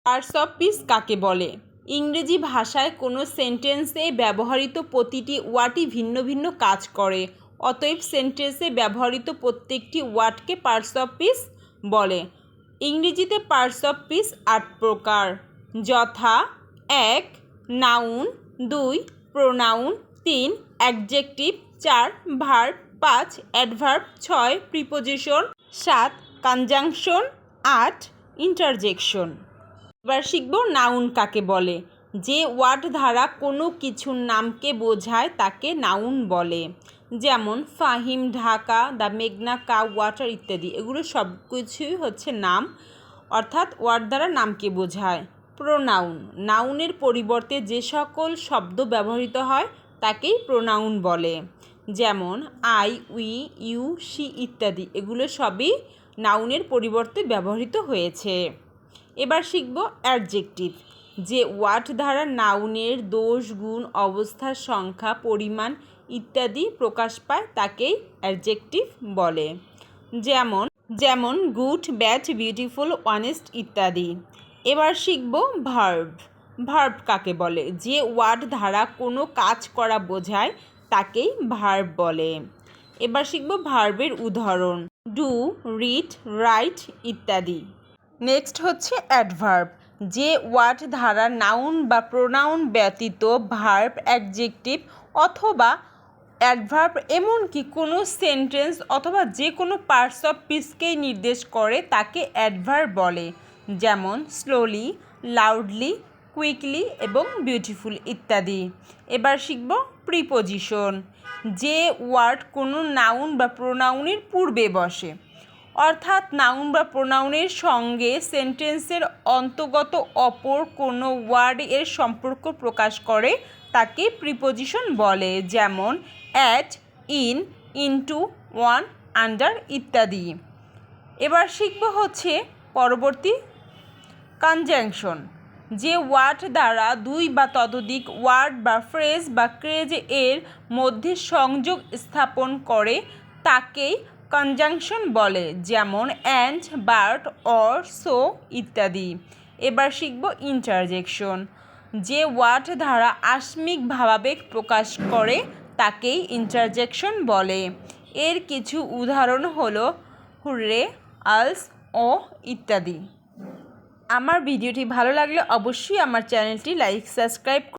Parts of speech কাকে বলে? ইংরেজি ভাষায় কোনো সেন্টেন্সে ব্যবহৃত প্রতিটি ওয়ার্ডই ভিন্ন ভিন্ন কাজ করে। অতএব সেন্টেন্সে ব্যবহৃত প্রত্যেকটি ওয়ার্ডকে পার্টস অফ স্পিচ বলে। ইংরেজিতে পার্টস অফ স্পিচ 8 প্রকার, যথা: 1 noun, 2 pronoun, 3 adjective, 4 verb, 5 adverb, 6 preposition, 7 conjunction, 8 interjection. এবার শিখব নাউন কাকে বলে। যে ওয়ার্ড দ্বারা কোনো কিছুর নামকে বোঝায় তাকে নাউন বলে। যেমন ফাহিম, ঢাকা, দ্য মেঘনা, কাউ, ওয়াটার ইত্যাদি। এগুলো সব কিছুই হচ্ছে নাম, অর্থাৎ ওয়ার্ড দ্বারা নামকে বোঝায়। প্রোনাউন, নাউনের পরিবর্তে যে সকল শব্দ ব্যবহৃত হয় তাকেই প্রোনাউন বলে। যেমন আই, উই, ইউ, শি ইত্যাদি। এগুলো সবই নাউনের পরিবর্তে ব্যবহৃত হয়েছে। এবার শিখব অ্যাডজেক্টিভ। যে ওয়ার্ড দ্বারা নাউনের দোষ, গুণ, অবস্থার সংখ্যা, পরিমাণ ইত্যাদি প্রকাশ পায় তাকেই অ্যাডজেক্টিভ বলে। যেমন গুড, ব্যাড, বিউটিফুল, অনেস্ট ইত্যাদি। এবার শিখব ভার্ব। ভার্ব কাকে বলে? যে ওয়ার্ড দ্বারা কোনো কাজ করা বোঝায় তাকেই ভার্ব বলে। এবার শিখব ভার্বের উদাহরণ: ডু, রিড, রাইট ইত্যাদি। নেক্সট হচ্ছে অ্যাডভার্ব। যে ওয়ার্ড দ্বারা নাউন বা প্রোনাউন ব্যতীত ভার্ব, অ্যাডজেক্টিভ অথবা অ্যাডভার্ব এমনকি কোনো সেন্টেন্স অথবা যে কোনো পার্টস অফ স্পিচকেই নির্দেশ করে তাকে অ্যাডভার্ব বলে। যেমন স্লোলি, লাউডলি, কুইকলি এবং বিউটিফুল ইত্যাদি। এবার শিখব প্রিপোজিশন। যে ওয়ার্ড কোনো নাউন বা প্রোনাউনের পূর্বে বসে, অর্থাৎ নাউন বা প্রোনাউনের সঙ্গে সেন্টেন্সের অন্তর্গত অপর কোনো ওয়ার্ড এর সম্পর্ক প্রকাশ করে তাকে প্রিপোজিশন বলে। যেমন at, in, into, on, under ইত্যাদি। এবার শিখব হচ্ছে পরবর্তী কনজাংশন। যে ওয়ার্ড দ্বারা দুই বা ততোধিক ওয়ার্ড বা ফ্রেজ বা ক্রেজ এর মধ্যে সংযোগ স্থাপন করে তাকেই কনজাংশন বলে। যেমন অ্যান্ড, বাট, অর, সো ইত্যাদি। এবার শিখব ইন্টারজেকশন। যে ওয়ার্ড দ্বারা আসমিক ভাবাবেগ প্রকাশ করে তাকেই ইন্টারজেকশন বলে। এর কিছু উদাহরণ হলো হুররে, আলস, ও ইত্যাদি। আমার ভিডিওটি ভালো লাগলে অবশ্যই আমার চ্যানেলটি লাইক, সাবস্ক্রাইব